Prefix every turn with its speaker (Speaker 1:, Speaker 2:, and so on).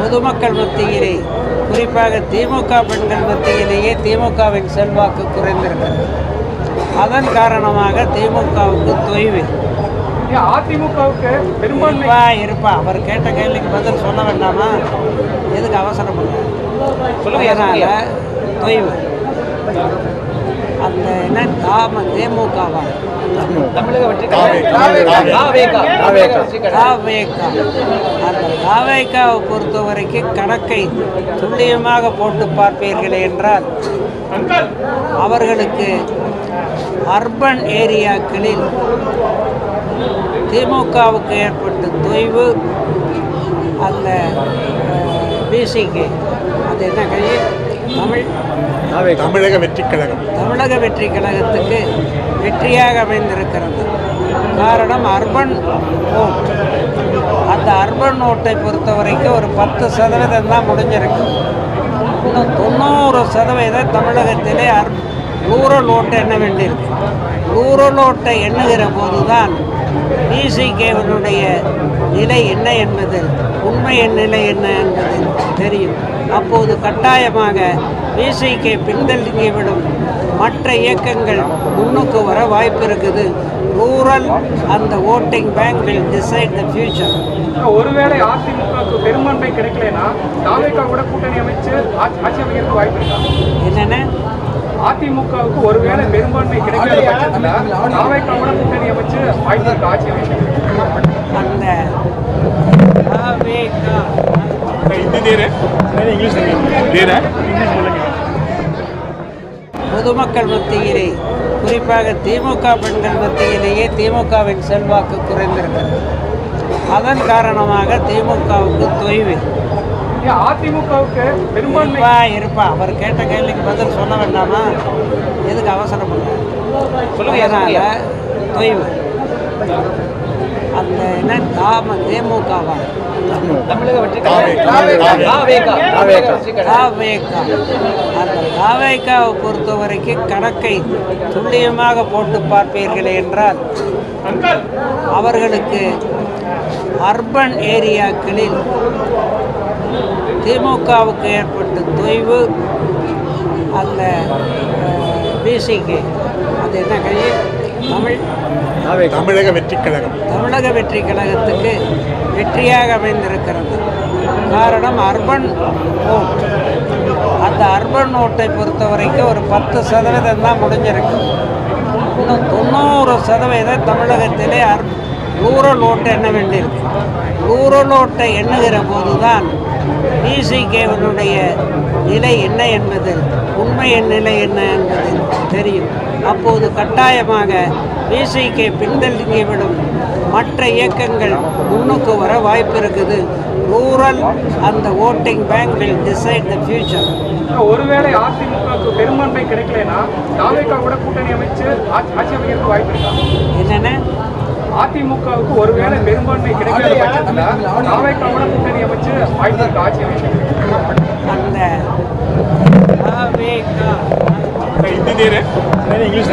Speaker 1: பொதுமக்கள் மத்தியிலே, குறிப்பாக திமுக பெண்கள் மத்தியிலேயே திமுகவின் செல்வாக்கு குறைந்திருக்கிறது. அதன் காரணமாக திமுகவுக்கு தொய்வு.
Speaker 2: அதிமுகவுக்கு
Speaker 1: இருப்பா அவர் கேட்ட கேள்விக்கு பதில் சொல்ல வேண்டாமா? எதுக்கு அவசரப்படுற? அதனால தொய்வு. அந்த என்ன தேமுகவா
Speaker 2: தமிழக வெற்றி
Speaker 1: அந்த தாவேக்காவை பொறுத்த வரைக்கும் கணக்கை துல்லியமாக போட்டு பார்ப்பீர்களே என்றால் அவர்களுக்கு அர்பன் ஏரியாக்களில் திமுகவுக்கு ஏற்பட்ட தொய்வு, அந்த பிசிக்கு அது என்ன கட்சி?
Speaker 3: தமிழக வெற்றி கழகம்.
Speaker 1: தமிழக வெற்றி கழகத்துக்கு வெற்றியாக அமைந்திருக்கிறது. காரணம் அர்பன் ஓட். அந்த அர்பன் ஓட்டை பொறுத்த வரைக்கும் ஒரு 10% தான் முடிஞ்சிருக்கு. இன்னும் 90% தமிழகத்திலே ரூரல் ஓட்டை எண்ண வேண்டியிருக்கு. ரூரல் ஓட்டை எண்ணுகிற போதுதான் பிசிகேவனுடைய நிலை என்ன என்பது, உண்மை நிலை என்ன என்பது தெரியும். அப்போது கட்டாயமாக பிசிகே பின்தங்கிவிடும். மற்ற இயக்கங்கள் முன்னுக்கு வர வாய்ப்பு இருக்குது. ரூரல் அந்த voting bank will decide the future.
Speaker 2: ஒருவேளை அதிமுகவுக்கு பெரும்பான்மை கிடைக்கலனா தாவேகா கூட கூட்டணி அமைச்சு ஆட்சி அமைக்கிறதுக்கு வாய்ப்பு இருக்கா?
Speaker 1: என்னென்ன?
Speaker 2: அதிமுகவுக்கு ஒருவேளை பெரும்பான்மை கிடைக்காத பட்சத்தில் தாவேகா கூட கூட்டணி அமைச்சு வாய்ப்பு இருக்கா ஆட்சி அமைக்க?
Speaker 1: அந்த தாவேகா பொதுமக்கள் மத்தியிலே, குறிப்பாக திமுக பெண்கள் மத்தியிலேயே திமுகவின் செல்வாக்கு குறைந்திருக்கிறது. அதன் காரணமாக திமுகவுக்கு தொய்வு.
Speaker 2: அதிமுகவுக்கு பெரும்பான்மை
Speaker 1: இருப்பா அவர் கேட்ட கேள்விக்கு பதில் சொல்ல வேண்டாமா? எதுக்கு அவசரப்படுற? அதனால தொய்வு. அந்த என்ன தேமுகவா
Speaker 2: தமிழக வெற்றி
Speaker 1: அந்த தாவேக்காவை பொறுத்த வரைக்கும் கணக்கை துல்லியமாக போட்டு பார்ப்பீர்களே என்றால் அவர்களுக்கு அர்பன் ஏரியாக்களில் திமுகவுக்கு ஏற்பட்ட தொய்வு, அந்த பிசிக்கு அது என்ன கட்சி?
Speaker 3: தமிழக வெற்றி கழகம்.
Speaker 1: தமிழக வெற்றி கழகத்துக்கு வெற்றியாக அமைந்திருக்கிறது. காரணம் அர்பன் ஓட். அந்த அர்பன் ஓட்டை பொறுத்த வரைக்கும் ஒரு 10% தான் முடிஞ்சிருக்கு. இன்னும் 90% தமிழகத்திலே ரூரல் ஓட்டை எண்ண வேண்டியிருக்கு. ரூரல் ஓட்டை எண்ணுகிற போதுதான் பிசிகேவனுடைய நிலை என்ன என்பது, உண்மை நிலை என்ன என்பது தெரியும். அப்போது கட்டாயமாக பிசிகே பின்தங்கிவிடும். மற்ற இயக்கங்கள் முன்னுக்கு வர வாய்ப்பு இருக்குது. ரூரல் அந்த voting bank will decide the future.
Speaker 2: ஒருவேளை அதிமுகவுக்கு பெரும்பான்மை கிடைக்கலனா தாவேகா கூட கூட்டணி அமைச்சு ஆட்சி அமைக்கிறதுக்கு வாய்ப்பு இருக்கா?
Speaker 1: என்னென்ன?
Speaker 2: அதிமுகவுக்கு ஒருவேளை பெரும்பான்மை கிடைக்காத பட்சத்தில் தாவேகா கூட கூட்டணி அமைச்சு வாய்ப்பு இருக்கா ஆட்சி அமைக்க?
Speaker 1: அந்த
Speaker 3: இங்கிலீஷ்